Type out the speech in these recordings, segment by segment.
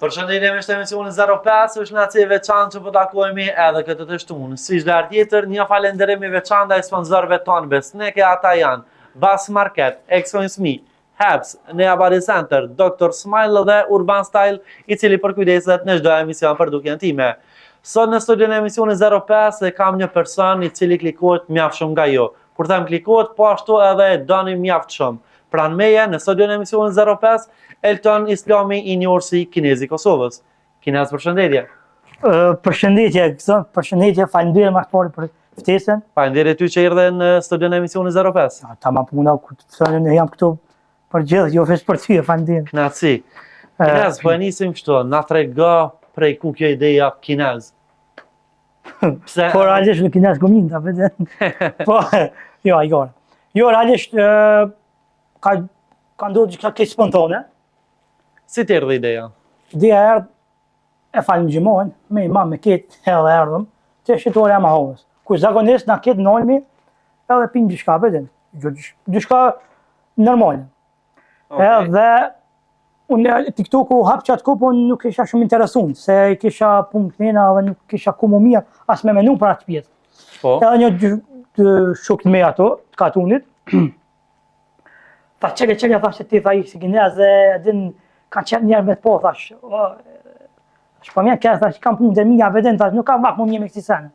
Përshëndetje me emisionin 05, është në atë veçantë që po takojmë edhe këtë të shtunë. Si çdo herë tjetër, një falënderim i veçantë ai sponsorëve tonë besneke, ata janë Bas Market, Exoinsmi, Habs, Nea Body Center, Dr. Smile dhe Urban Style, i cili përkujdeset në çdo emision për dukjen time. Sot në studion e emisionit 05 dhe kam një person i cili klikohet mjaft shumë nga jo. Kur them klikohet, po ashtu edhe e doni mjaft shumë. Pranë meje në studion e emisionit 05 Elton Islami i njohur si Kinezi i Kosovës. Kinez, përshëndetje. Përshëndetje, faleminderit më shumë për ftesën. Faleminderit ty që erdhe në studion e emisionit 05. Ta ma puna jam këtu për gjithë, jo vetëm për ty, faleminderit. Knaçi. Kinez, po e nisim kështu, na trego prej ku kjo ideja Kinez. Pse? Po realisht në Kinez gomin, ta vetë. Po, jo, ajgore. Jo, realisht ka ndodhur diçka kaq spontane. Si të erdhe ideja? Ideja erdhë e falim gjimohen, me imam me ketë edhe erdhëm, të shqitore e Mahovës. Ku zakonisht na ketë nolmi edhe pinë diçka, vetëm. Diçka normale. Edhe unë TikToku hap qatë ku, po nuk isha shumë interesuar, se kisha punë kënena dhe nuk kisha ku më mirë, as me menu për atë pjesë. Po. Edhe një shokë me ato, të katunit, tha qele, thashtë ti, tha i si Kinez dhe din kanë qenë njerë me të po, thash, po mjenë kërë, thash, kam punë të mija, vedin, thash, nuk kam vakë më mje me kësi sene.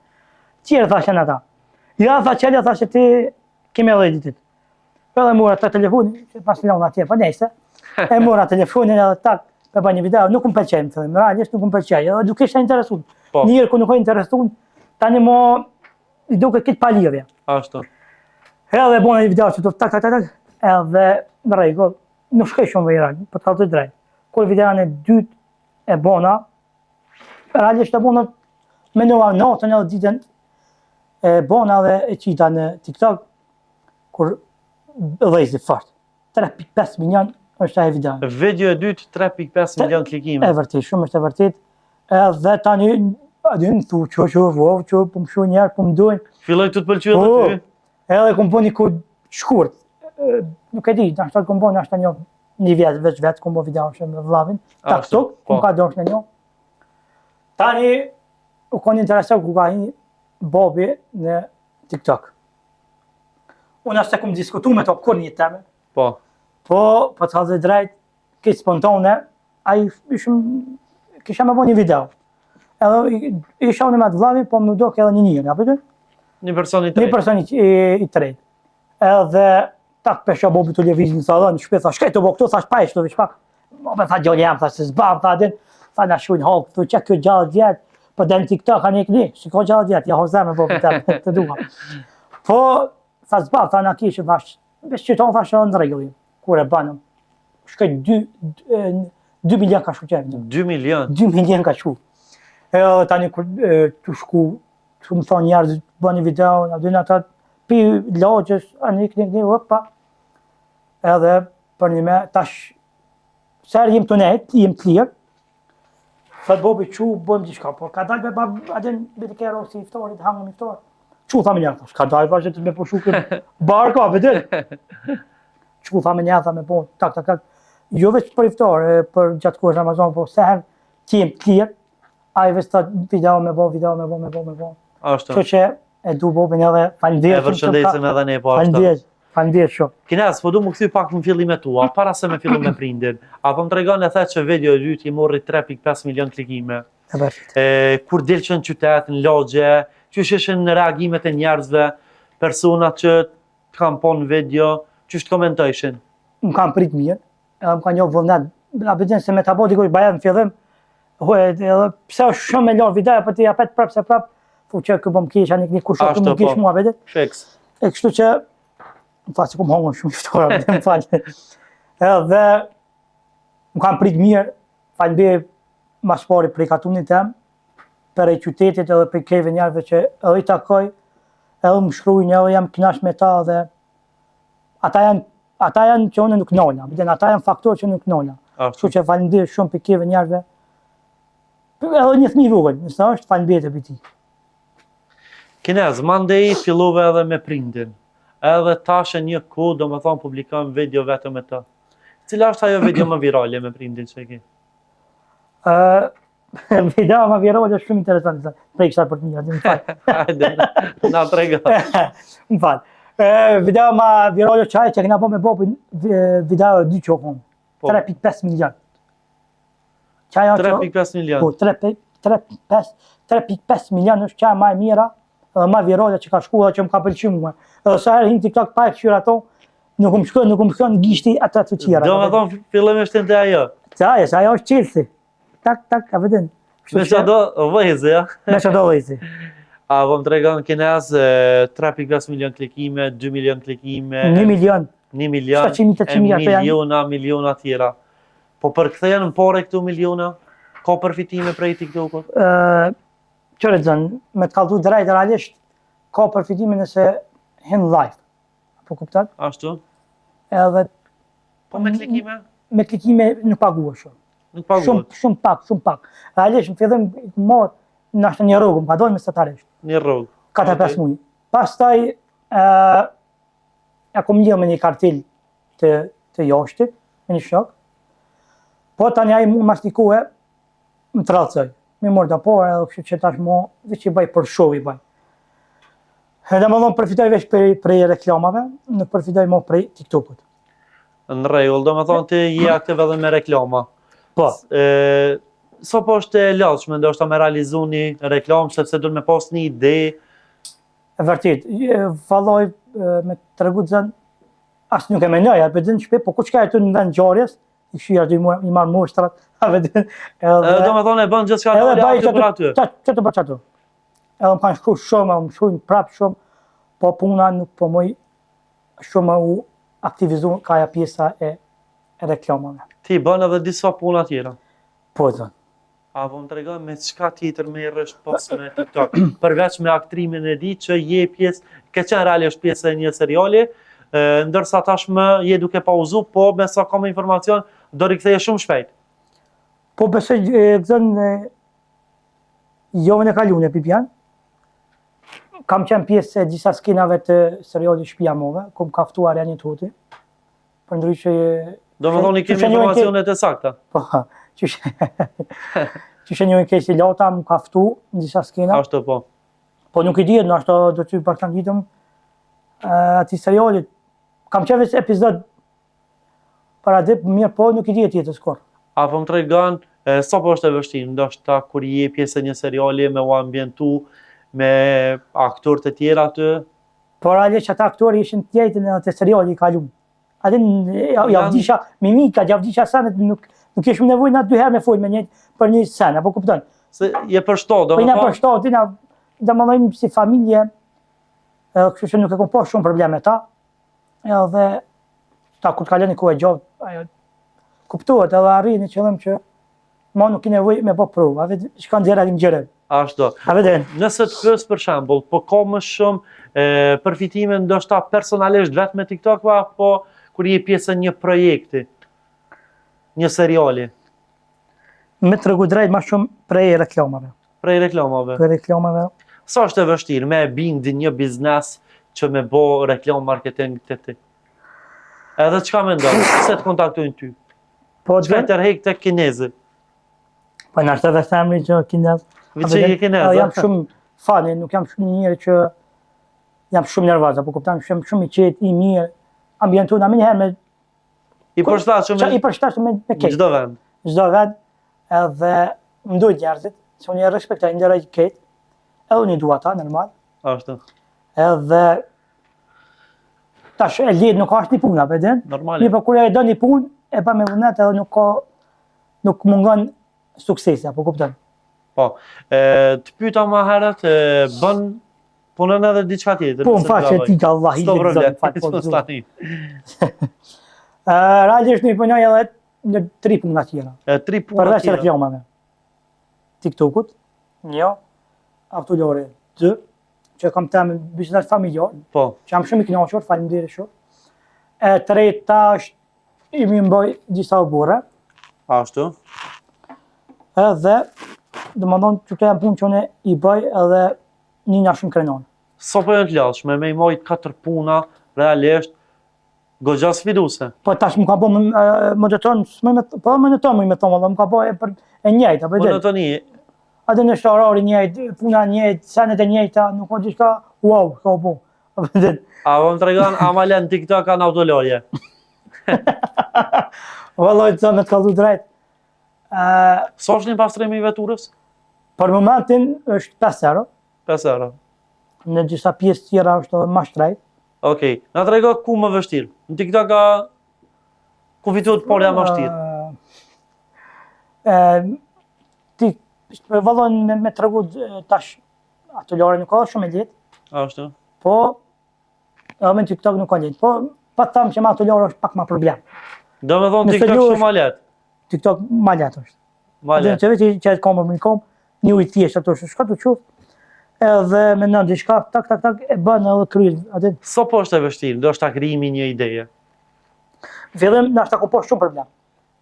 Qire, thashtë në ta. Ja, tha qele, thashtë ti, kemi edhe editit. Edhe mura të telefonin, pas të lonë atje, po nejse, e mura telefonin edhe tak, për bëj një video, nuk më pëlqej, më thëmë, realisht nuk më pëlqej, edhe duke isha interesun. Njërë ku nuk e interesun, tani mo, i duke kitë palirje. Ashtu. Edhe bona një video që të tak, edhe në rregull, nuk shkoj shumë viral, po të thallë drejt. Kur videon e dytë e bona, realisht e bona menova natën edhe ditën e bona dhe e qita në TikTok, kur dhejzi fort. 3.5 milion është ai video. Video e dytë 3.5 milion klikime. E vërtet, shumë është e vërtet. Edhe tani, adin, thu që, po më shu njerë, po më dojnë. Filloj të pëlqyë edhe ty? Edhe kom po një kod shkurt. Nuk e di, nashta kom bo nashta një vjetë, veç kom bo video shumë me vllavin, TikTok, kom ka dosh në një. Tani, u kon interesau ku ka një bobi në TikTok. Unë ashtë kom diskutu me to kur një teme. Po. Po të thallë drejt, këtë spontane, a i kisha me bo një video. Edhe isha unë me atë vllavin, po më do ke edhe një apëtë? Një person i tretë. Një person i tretë. Edhe tak pesha bobi të levizin në salon, shpet, tha, shkaj të bo këtu, thash pa e shtu, vishpak. Me tha gjolli jam, tha, se zbam, tha, din, tha, na shujnë halk, thu, që kjo gjallë djetë, për den TikTok, ka një këni, që ka gjallë djetë, ja hozër me bobi të duha. Po, tha, zbam, tha, na kishë, thash, besh qëton, thash, në regulli, kur e banëm. Shkaj 2 milion ka shu qenë. 2 milion? 2 milion ka shu. E tani, kur të shku, të më thonë njerë, bë një video, në dy në atat, pi lojës, anë një, opa, edhe për një me, tash, sërë jem të nejtë, jem të lirë, thët bobi që bëjmë gjithka, po ka dalë me adin bëti kero si iftorit, hangëm iftorit, që tha me njerë, thash, ka dalë vazhdet me po shukën barka, bedin, që tha me njerë, tha me po, tak, jo veç për iftor, për gjatë kohës Ramazan, po seher që jem të lirë, a i veç të video me bo, Ashtu. Që që e du bobin edhe falenderoj. E përshëndesim edhe ne po ashtu. Falenderoj shumë. Kinez, po du më kthy pak në fillimet tua, para se me fillu me prindin. Apo më tregon e the që video e dytë i morri 3.5 milion klikime. E vërtet. Kur dilçën në qytet, në logje, që ishin në reagimet e njerëzve, personat që të kam po në video, që të komentojshin? Më kam prit mirë, edhe më ka njohë vullnet. A bëjën se me ta bo dikush bajet në fillim, pse është shumë me lorë video, po ti japet prap se prap, fu që këpë më kisha një kushok, më kish mua vedet. Fiks. E kështu që, më falë që ku më hongën shumë iftora, më falë. Edhe, më kam prit mirë, falë bje mas pari prej katunit tem, për e qytetit edhe për kejve njerëve që edhe i takoj, edhe më shkrujnë, edhe jam knash me ta dhe ata janë që une nuk nojna, ata janë faktor që nuk nojna. Kështu që falenderoj shumë për kejve njerëve, edhe një thmi rrugën, nëse është falenderoj për ti. Kinez, mandej fillove edhe me prindin, edhe tash e një kohë do më thonë publikojmë video vetëm me ta. Cila është ajo video më virale me prindin që e ki? Video ma virale është shumë interesante. Prej kësaj për të mirë, më fal. Hajde, na trego. Më fal. Video ma virale që kena po me bopin video 2 qokon. Po. 3.5 milion. Qaja 3.5 milion. Po, 3.5 milion është qaja ma e mira dhe ma virale që ka shku dhe që më ka pëlqy mua. Edhe sa herë hin TikTok pa e këshyra ato, nuk më shkon gishti ato të tjera. Do me thonë fillimisht të ajo. Se ajo është qilësi. Tak, a vedin. Me që do vëjzi, ja? Me që do vëjzi. A po më tregon kines 3.5 milion klikime, 2 milion klikime, 1 milion. 1 milion, 700.000 miliona tjera. Po përkthehen në pore këtu miliona? Ka përfitime prej TikTokut? Qëre të zënë, me të kaldu drejt realisht, ka përfitime nëse hin live. Po kuptat? Ashtu? Edhe Po me klikime? me klikime nuk paguhet shumë. Nuk paguhet. Shumë pak. Realisht në fillim marr nashta një rrugë, më ka dojnë mesatarisht. Një rrugë. 4-5 muaj. Pastaj ja kom lidhur me një kartel të jashtit, me një shok. Po tani ai mu mastikue më trallcoj. Me mor da por edhe kështu që tashmë veç i baj për show i baj. Edhe më vonë përfitoj veç prej reklamave, nuk përfitoj më prej TikTokut. Në rregull, do me thonë ti je aktiv edhe me reklama. Po. So po është e lodhshme, ndoshta me realizu një reklam, sepse duhet me pas një ide. E vërtet, valloj me tregu të zënë, as nuk e menoj, a përdin shpe, po ku qka e tu në vend gjarjes, i këshyja i marë mushtrat, a vedin. Do me thonë e bën gjithë shka të aktiv për aty. Që të bërë qëtu. Edhe më kanë shkru shumë, më shkrujnë prapë shumë, po puna nuk po moj shumë u aktivizu kaja pjesa e reklamave. Ti bën edhe disa puna tjera. Po zënë. A po më tregoj me çka tjetër merresh pas me TikTok, përveç me aktrimin e ditë që je pjesë, ke qenë realisht pjesë e një seriali, ndërsa tashmë je duke pauzu, po me sa kam informacion, do riktheje shumë shpejt. Po besoj gëzën javën e kaluar Pipian. Kam qenë pjesë e disa skenave të serialit Shtëpia Move, ku më kaftuar janë një tuti. Përndryshe Do me thonë i kemi informacionet e sakta. Po, që një keq i lota më kaftu në disa skena. Ashtu po. Po nuk i dihet, nashta do të përshtatitëm atij serialit. Kam qenë vetë epizod para dhe mirë, po nuk i dihet tjetër skor. Apo më tregon sa po është e vështirë, ndoshta kur je pjesë e një seriali me u ambientu me aktorë të tjerë aty. Po realisht ata aktorë ishin të njëjtën edhe te seriali i kaluar. Atë javdisha mimika, javdisha sanet nuk kishim nevojë na 2 herë me fol me një për një sen, apo kupton? Se je përshtot, do Po me na thonë. përshtot, na domethënë si familje, kështu që nuk e kam pas shumë probleme ta. Edhe ta kur të kalon një kohë gjatë, ajo kuptohet edhe arrin në qëllim që ma nuk i nevojë me bë provë, a vetë shkon dera në gjëra. Ashtu. A vetë Nëse të pyes për shembull, po ka më shumë përfitime ndoshta personalisht vetëm me TikTok apo kur je pjesë e një projekti, një seriali, me tregu drejt më shumë prej reklamave. prej reklamave. Prej reklamave. Sa është e vështirë me bindi një biznes që me bo reklam marketing të ti? Edhe çka mendon? Se të kontaktojnë ty? Po Çka të tërheq tek kinezët? po na është vetë familje që kinez. Viçi je kinez. Jam shumë fani, nuk jam shumë njëri që jam shumë nervoz, apo kupton, shumë i qetë, i mirë, ambientu na më një herë me I përshtatshëm i përshtatshëm me keq. çdo vend. Çdo vend edhe më duhet njerëzit, se unë i respektoj njerëj keq, edhe unë i dua ata normal. Ashtu. Edhe tash e lidh nuk ka asnjë punë, apo din? Normale. Mi po kur e do një punë, e pa me vullnet edhe nuk mungon suksesi, apo kupton? Po. Të pyeta më herët, bën punën edhe diçka tjetër. Po më faqe ti ka Allah i Sto problem. lexon fal po. S'po stani. Realisht një punoj edhe në 3 puna tjera. 3 puna Përveç tjera. reklamave. TikTokut, 1, Autolore, 2, që kam temë biznes familjar, Po. që jam shumë i kënaqur, faleminderit shumë. E treta është i më mboj disa burra, Ashtu. edhe domethënë që këto janë punë që unë i bëj edhe një nga shumë krenon. Sa po janë të lodhshme me i mojt 4 puna realisht Goxha sfiduese. Po tash më ka bo monoton, po monoton më thonë, valla, më ka bo e njëjta, apo dhe. Monotoni. Atë në shtarori njëjtë, puna njëjtë, senet e njëjta, nuk ka diçka, wow, ka bo. Apo dhe. A më tregon amalen TikTok kanë autolorje. Vallaj, të me të kallu drejt. Sa është një pastrimi i veturës? Për momentin është 5 euro, 5 euro. në disa pjesë tjera është më shtrejt. Okej. Na trego ku më vështirë. Në TikTok ka ku fituat polja më vështirë. Ti vallon me tregu tash ato lore nuk ka shumë e lehtë, Ashtu. po edhe me TikTok nuk ka lehtë. Po pa them që me ato lore është pak më problem. Do me thonë Nëse TikTok ju shumë ma lehtë. TikTok më lehtë është. Ma Dhe lehtë. që vetë që e kom, një ujë thjesht ato shka të quftë, edhe me në diçka, tak, e bën edhe kryet. Atë, So po është e vështirë, do është ta krijimi një ideje. në fillim, në ashta ku po shumë problem.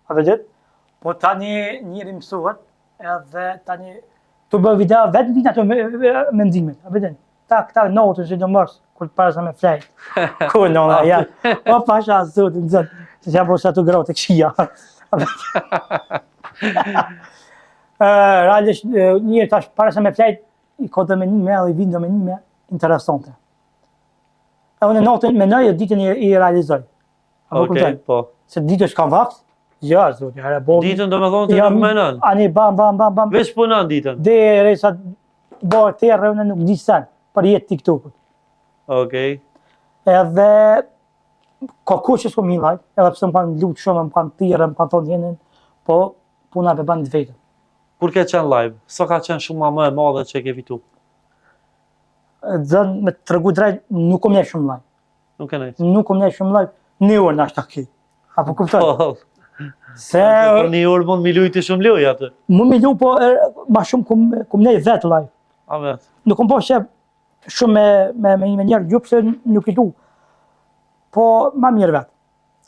A vedet? Po tani njëri mësohet, edhe tani të bë video, vetë vinë ato mendimet. A vedet? Tak, notën që do mërës, kur të parësa me flejt. Ku nona, ja. O pasha zotin, zëtë, se që apo sa të grote këshia. Realisht, njërë tash parësa me flejt, i ka dhe menime edhe i vinë dhe menime interesante. E unë notën me nëjë, ditën i realizoj. Okej, po. Se ditë është kam vakt, ja, zotë, herë, bo... Ditën do me thonë të nuk menon. Ani bam, Veç punon ditën. dhe resa bërë të erë, unë nuk di sen, për jetë TikTokut. Okej. Edhe, ka ku që s'ko mi live, edhe pse më kanë lutë shumë, më kanë tire, më kanë thonë jenin, po puna për bandit vetën. Kur ke qenë live, so ka qenë shumë më e madhe që e ke fitu? Zënë, me të tregu drejt, nuk kom ne shumë live. Nuk e nejtë. Nuk kom ne shumë live, një orë në ashtë aki. Apo kuptoj? Po, Se, për një orë mund mi lujti shumë luj atë. mu mi lu, po ma shumë kom ne vetë live. A vetë. Nuk kom po shep shumë me njerë gjupë se nuk i du. Po ma mirë vetë.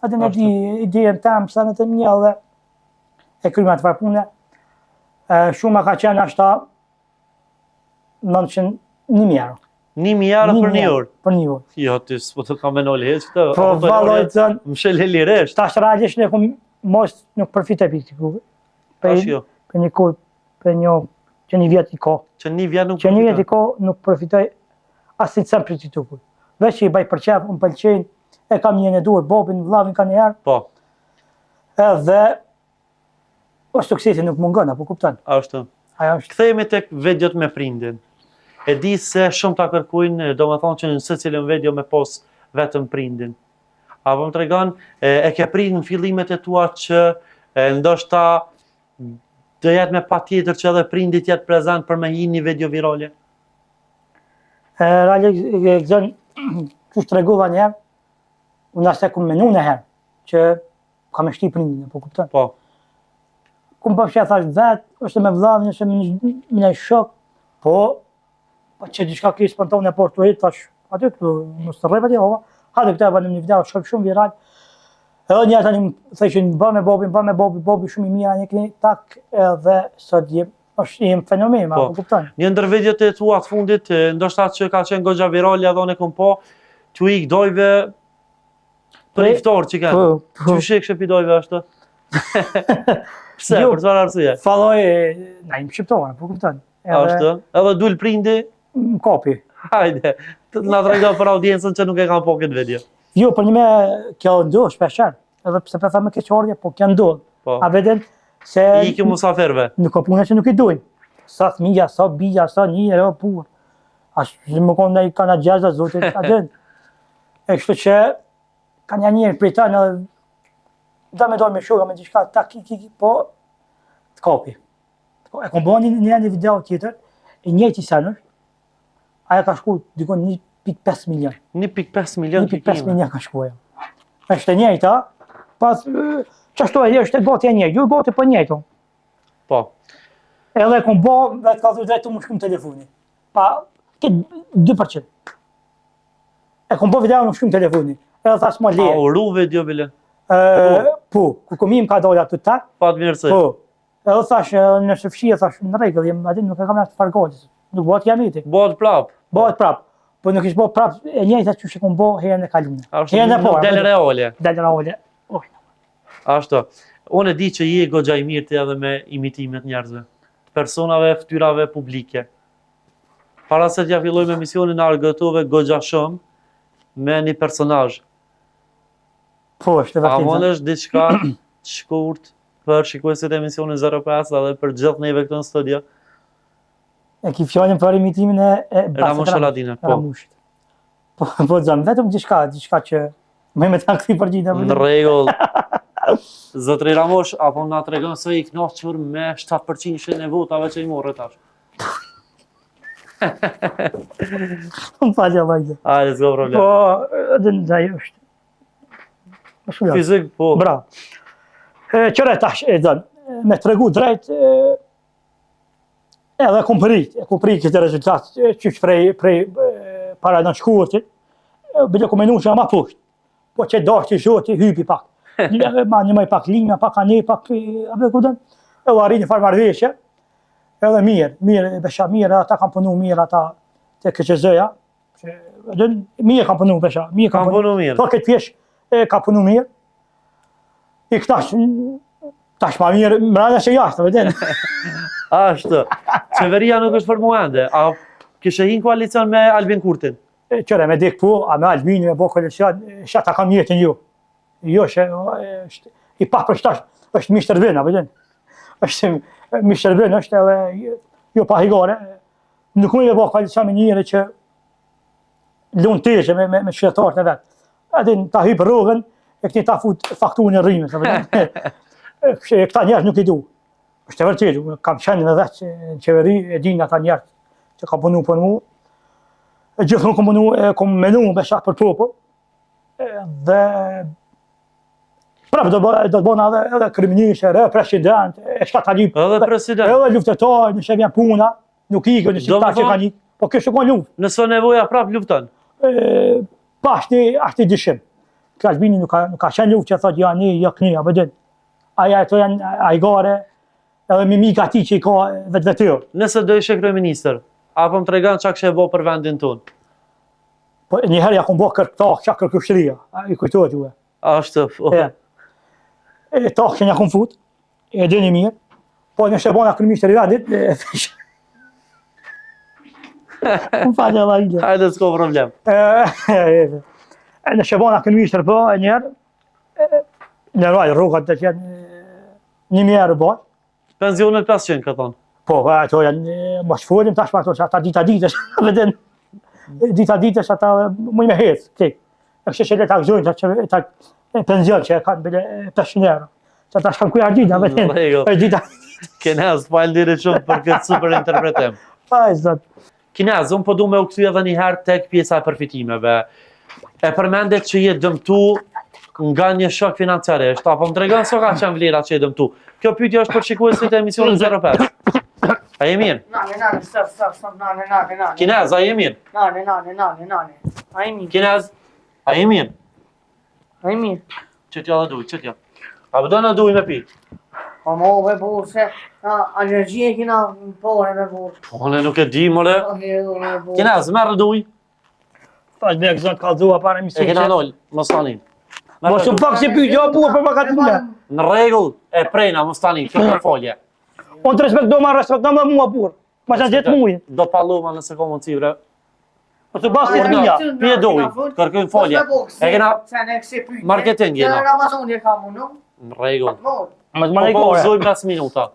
Atë në di idejen temë, sa në të një dhe e kryma të farpune. Shumë ka qenë ashta 900.000 euro. 1.000 euro për një orë. Për një orë. Jo, ty s'po të kam menoli heq këtë. Po valoj të zënë, Më shëllë liresht. tash realisht ne kom mos nuk përfitoj për këtë kuve. Tash jo. Për një kohë, për një që një vjet i ka. Që një vjet nuk Që një vjet i përfiton. ka nuk përfitoj asnjë cent për TikTokut. Veç që i baj për qef, unë pëlqejnë, e kam një në duar, bobin, vllavin ka një herë, Po, edhe o suksesi nuk mungon, apo kupton? ashtu. Ajo është. Kthehemi tek videot me prindin. E di se shumë ta kërkujnë, do me thonë që në secilin video me pos vetëm prindin. Apo më tregon, e ke prind në fillimet e tua që ndoshta do jetë me patjetër që edhe prindit jetë prezant për me hi një video virale? Realisht, zënë, që tregova një herë, unë asë e ku menu në herë, që kam e shti prindin, apo kupton? Po, Kum po fshe thash vetë, është me vllavin, është me një shok, po që diçka ki spontane e portuit, thash, aty këtu, mos të rrejt hova, hajde këta e banim një video, shumë viral, edhe një tani më thëshin, bë me Bobi shumë i mira, një këni tak, edhe sot është jem fenomen, Po. apo kupton? një ndër videot e tua të fundit, ndoshta që ka qenë goxha virale, edhe unë e kom po, t'u ik dojve për iftor që kanë. Po, Qysh e kështë pidojve është? Pse, Jo. për çfarë arsye? falloj, na im shqiptore, apo kupton? Ashtu, edhe dul prindi, Më kapi. hajde, na trego për audiencën që nuk e kanë po këtë video. Jo, për një me kjo ndodh shpesher, edhe pse për me keqardhje, po kjo ndodh. Po, A veden se i ikim musafirve. nuk ka puna që nuk i dojnë. Sa thmija, sa bija, sa një ero pur. Ashtë më konë në i kana gjeza, zotit, adin. E kështu që, ka një njërë prej ta në da me dojnë me shura, me gjithka, ta ki, po, të kapi. E kom bo një video tjetër, e njëjti senër, aja ka shku, dikon 1.5 milion. 1.5 milion 1.5 milion ka shkuja. Është e njëjta, pas, qashtu e është e gati e njëjtë, ju gati për njëjtë. Po, Edhe kom bo, vetë ka thujë drejtu më shkum telefoni. Pa, këtë 2%. E kom bo video më shkum telefoni. Edhe thash më a leje. uru video bile, Po, ku komim ka dole aty tak, pa të mirësi. po. Edhe thash, në shëfshia, thash, në rregull, jem aty nuk e kam as të fargojës. Nuk bëhet jam iti. Bëhet prap. Bëhet prap. Po nuk ishte bo prap e njëjta që kom bo herën e kalume. Ashtu nuk del reale. Del reale. Oj. Ashtu. Unë e di që je goxha i mirë ti edhe me imitimet njerëzve, të personave, ftyrave publike. Para se t'ja filloj me misionin argëtove goxha shumë me një personazh. Po, është A vërtet. mund është diçka të shkurt për shikuesit e emisionin 05 edhe për gjithë neve këtu në studio? E ki fjallin për imitimin e Ramush Haladina, po. Ramushit. Po zëm, vetëm diçka që më me ta kthi përgjigje. Në rregull. Zotri Ramush, apo na tregon se i kënaqur me 7% e votave që i morë tash. Më falë vajzë. Hajde, s'ka problem. Po, edhe ndaj është. Fizik, po. Bravo. Qëre tash e dën, me tregu drejt edhe kom prit këtë rezultat që prej para në shkurtit, bile kom menu që ma pusht. Po që dash që shoti, hypi pak. Ma një maj pak linja, pak ane, pak abe kudën, e u arri një farë marveshje, edhe mirë, besha mirë, ata kam punu mirë ata të KQZ-ja, mirë kam punu besha, mirë Kam punu mirë. Po këtë pjesh ka punu mirë, i tash ma mirë, mranda që jashtë, vëden. Ashtu. Qeveria nuk është formuar ende. A kishe hin koalicion me Albin Kurtin? Qëre me dik po, a me Albini me bo koalicion, shata kam jetën ju. Jo, është i pa përshtash, është Mr. Vin, vëden. Është Mr. Vin, është edhe jo pa higare. Nuk mund të bo koalicion me njëri që lunë teshë me qytetarët e vetë. Edhe ta hypë rrugën, e këti ta fut fakturën e rrimës, këta njerës nuk i du. Është e vërtetë, kam qenë edhe në qeveri, e din ata njerës që ka punu për mu. Gjithmonë kom menu besha për popull. Dhe prapë do të bëna edhe kryeminist, edhe president, e shka tani. Edhe president. Edhe luftetar, nëse vjen puna, nuk ikën, nëse ta që kanë ikë. Po kjo shkon luftë. Nëse nevoja prap lufton. Pa ashtë i dyshim. Kjo Albini nuk ka qenë luftë që thotë ja ne, ja këni, apo din. Aja ato janë ajgare, edhe mimika ati që i ka vetë. Nëse do ishe kryeministër, apo më tregon çka kishe bë për vendin tonë? Po njëherë ja kom bë kërkushëria, i kujtohet juve. Ashtu. Takën ja kom fut, e dini mirë, po nëse bona kryeministër i vendit, më falë Allah ide. Hajde, s'ka problem. Nëse bona kryeministër po e njerë, nëroj rrugat të qenë 1000 euro baj. Pensionet 500 ka thonë. Po, ato janë, mos folim tash për ato, që ata dita-ditës, vëden, dita-ditës ata muj me hecë, ti. E kështë që le ta gëzojnë, ta penzion që e kanë bile 500 euro. Që ata shkanë kuja dita, vëden, është dita. Kinez, falënderit shumë për këtë super interpretim. Aj, zot. Kinez, unë po du me u kthy edhe një herë tek pjesa e përfitimeve. E përmendet që je dëmtu nga një shok financiarisht, apo më tregon se ka qenë vlera që je dëmtu. Kjo pyetje është për shikuesit e emisionit 05. A je mirë? Nane, stop, nane. Kinez, a je mirë? Nane. A je mirë? Kinez, a je mirë? A je mirë? Qëtja dhe duj, qëtja. A do në duj me pi? Po mo be burë se alergjie kina pore be burë. Po, ne nuk e di, more. Kinez, merë duj. Tash dhe zot ka dhua para E emisionit. kena nol, mos tani. Mos u pak si pyetje, o burr për makatime. Në rregull, e prejna, mos tani, kjo për folje. Unë të respektoj më mua burr. Ma sa 10 muaj. Do palluma nëse ka mundësi, bre. Po të basti Urna, fija. pje duj, kërkojmë folje. E kena marketing jena. Ramazon e kam unë. Në rregull. Mos Po më po lejkore. uzojmë 5 minuta.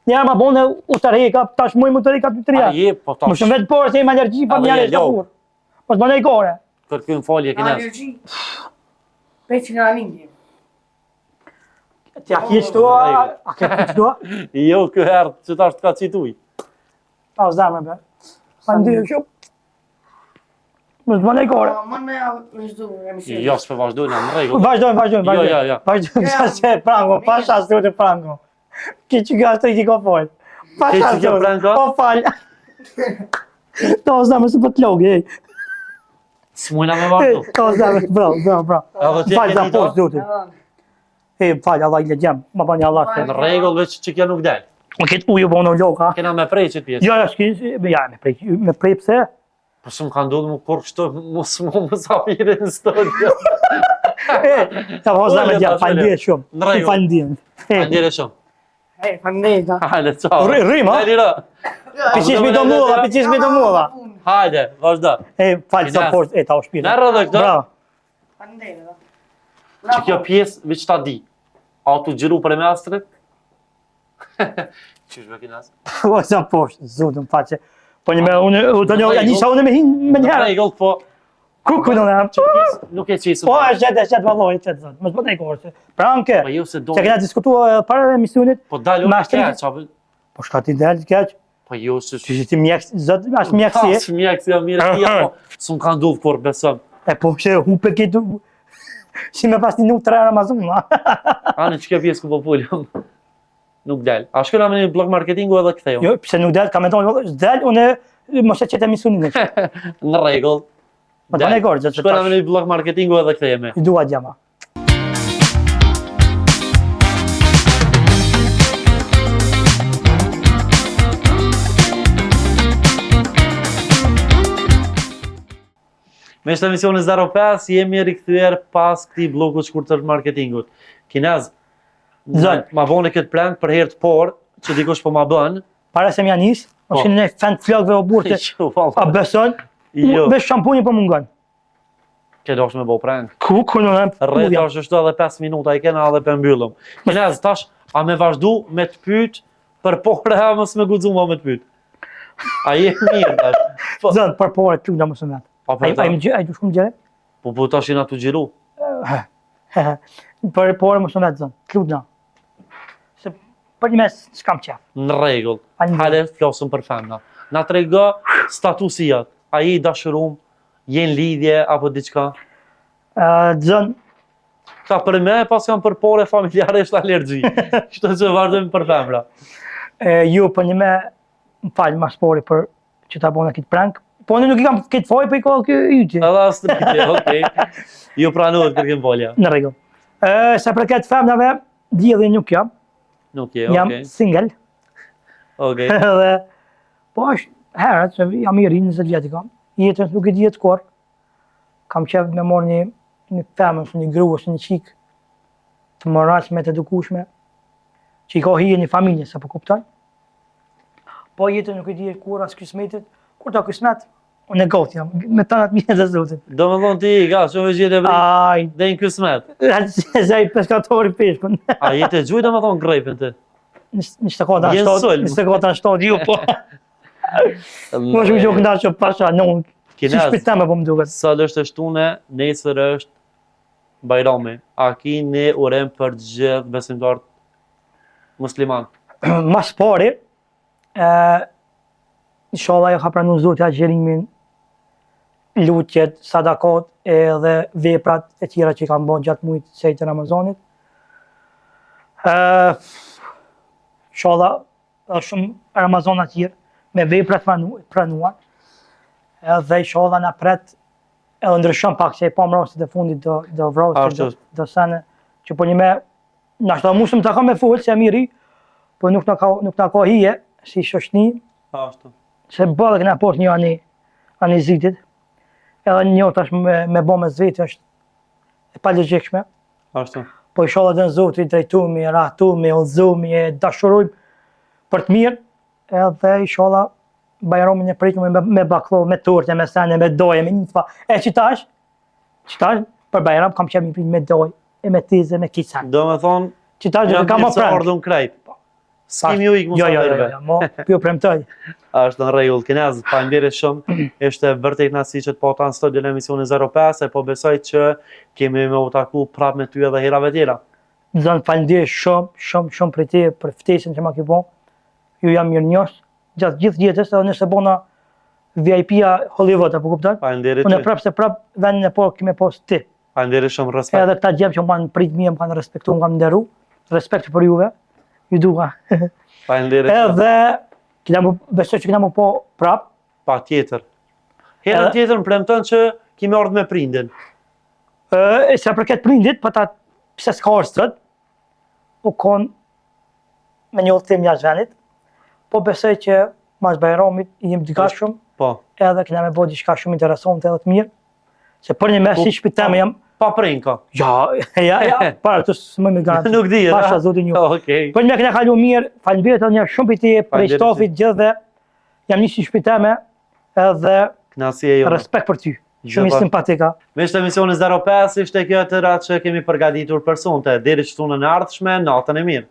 Ja ma bone u tërheka, tash muj më tërheka të A tria. je, po Më tash. shumë vetë porë se im alergji pa A, mjale je, të jo. burr. Mos më lejkore. Kërkojmë folje, Kinez. Alergji. Peqë nga lindje. Ti a ke shto, a ke shto? Jo, kjo herë që tash të ka cituj. Pa u zamë be. Pa ndi shumë. Mos më lejkore. Mën me vazhdu emision. Jo, s'pe vazhdojnë, në rregull. Vazhdojmë. Jo. Vazhdojmë, sa se prango, pa shas të prango. Ki që ga të i ko fol. Pa Ki që shas kjo të prango? po fal. Ta u zamë se po të logi, ej. S'mujna me vazhdu. Ta u zamë, bravo. Edhe ti e Falë ke za ditë? post zotin. Ej, falë, Allah i le gjem. Ma bani Allah të. Në rregull, veç që kjo nuk del. Më këtë uju bono loka. Kena me prej qëtë pjesë. Jo, s'ki, ja, me prej pse. Po shumë ka ndodhur më kur kështu mos musafire në studio. Ta vazhdojmë me dia, faleminderit shumë. Në rregull. Faleminderit. Faleminderit shumë. Hey, fandeta. Hajde, ciao. Rrim, ha? Dali, ra. Piqish mi do mua, piqish mi do mua. Hajde, vazhdo. Falë sa fort, ta u shpirë. Na rrodhë këto. Bravo. Fandeta. Që kjo pjesë veç ta di. A tu gjiru për e me astrit? Qysh me kinas? O sa poshtë, zotën faqe. Po një me unë do një nisa unë me hin me një herë. Rregull, po. Ku do na? Që pjesë nuk e qesu. Po, është valloj, zot. Mos bëj kurse. Pranke. Po jo se do. Se kena diskutuar para emisionit. Po dalë Me unë ashtrit. keq, apo. Po shka ti dal keq. Po jo se. Ti ti mjek, zot, as mjekësi. As mjek si mirë ti apo. S'un ka ndodhur kur besoj. E po që hupe këtu. Si me pas një nuk 3 Amazon. Anë që kjo pjesë ku po pulim. Nuk dal. A shkojna me një blog marketingu edhe ktheu. Jo, pse nuk dal, kam thënë, dal unë mos e çet emisionin. Në rregull. Po tani gorë, zot. Shkojna me një blog marketingu edhe kthehemi. I dua gjama. Me shtë emisioni 05, jemi rikthyer pas këtij blogu të shkurtër të marketingut. Kinaz, Zot. ma bone këtë plan për herë të parë, që dikush po ma bën. Para se më janis, mos në fan flokëve o burte. Jo, valla. A beson? Jo. Vesh shampuni po mungon. Ke dosh me bo prank. Ku në Rreth është ashtu edhe 5 minuta i kena edhe për mbyllëm. Kinaz, tash, a me vazhdu me të pyet për porë, a mos me guxu me të pyet. A je mirë tash? Po, Zot, për porë tu na mos më. a për ta? Ai du shkum gjë. Po tash jena tu gjiru. Për porë mos më zot. Kludna. Se për një mes s'kam qef. Në rregull. Faleminderit. Hale flosëm për femna. Na trego statusi jot. A je i dashurum, je në lidhje apo diçka? Zon, Ka për me, pas kam për pore familjare është alergji. Kështu që vazhdojmë për femra. ju për një me më falë mas pori për që ta bona këtë prank. Po unë nuk i kam këtë foj, po i ka kjo yti. Edhe as të pite, okej. Ju pranohet kërkim volja. Në rregull. Se për këtë femnave, dielli nuk jam. Nuk je, Jam okej. single. Okej. Dhe po është herët, se jam i ri, 20 vjet i kam. Jetës nuk i dihet kur. Kam qef me marrë një femën, një grua, një qik të moralshme, të edukueshme, që i ka hije një familje, sa po kupton. Po jetën nuk i dihet kur as kismetit, kur ta kismet, unë e gati jam, me tanat mjetë dhe zotit. Do me thonë ti, ka, shumë e gjithë e bërë, Aj, dhe në kësmet. zaj peskatori peshkun. A jetë e gjuj, do me thonë grejpën të. Në shtakota Jenë sulm. në shtakota 7, ju po. Më shumë gjokë nda që pasha, non, si Kinaz, shpitame po më duket. sot është e shtune, nesër është Bajrami. A ki ne urem për gjithë besimtarët musliman. Mas pari, inshallah jo ka pranu Zoti agjerimin, lutjet, sadakat edhe veprat e tjera që i kanë bën gjatë muajit sejtë Ramazanit. Inshallah është shumë Ramazana të tjerë me veprat pranuar. Edhe inshallah na pret edhe ndryshon pak se e pam rastet e fundit do vrasë, Ashtu. do sene që po një me na shta musëm të ka me folë se jam i ri, po nuk na ka hije si shoqni, Ashtu. se bëllë këna port një ani zitit, edhe një tash me bo me zveti është e pa logjikshme, Ashtu. po inshallah dhe në Zoti drejtumi, rahtumi, udhëzumi, e dashurojmë për të mirë, edhe inshallah Bajramin e pritëm me bakllavë, me torte, me sene, me doje, me një fa. E qitash për Bajram kam qenë mi prit me doje, e me tizë, me kisan. Do me thonë, Qitash jam kam më gjithë se prank. ardhun krejt. S'kemi u ikë Jo, musafirve. mo, pjo premtoj. Është në rregull, Kinaz, faleminderit shumë. Ishte vërtet kënaqësi që të po ta në studio në emisionin 05, e po besoj që kemi me u taku prapë me ty edhe herave tjera. Zon faleminderit shumë për ti, për ftesën që ma ke bën. Ju jam mirënjohës gjatë gjithë jetës, edhe nëse bona VIP-a Hollywood, apo kupton? Faleminderit. Unë ty. prapë se prapë vendin e parë kime pas ti. Faleminderit shumë, respekt. Edhe këta gjep që më kanë prit mirë, më kanë respektu, më kanë nderu. Respekt për juve. Ju dua. Faleminderit. Edhe besoj që kena më po prapë. Patjetër. Herën Edhe- tjetër më premton që kemi ardhur me prindin. Se për këtë prindit, për ta pse s'ka orstët, u konë me një udhëtim jashtë vendit, po besoj që mas Bajramit i jem të gatshëm Po. edhe kena me bo diçka shumë interesante edhe të mirë. Se për një mes si shpitame jam, Pa prinko. ja, para të së më me garantë. Nuk di, Pasha zotin ju. Okej. Për një kena kalu mirë, falimderit edhe një shumë për ti, prej Faleminderit. stafit gjithë dhe jam një si shpitame edhe Knasi e jo. respekt për ty. Shumë i Gjithë. simpatika. Me shtë emisioni 05 ishte kjo të ratë që kemi përgatitur për sonte. Deri që në ardhshme, natën e mirë.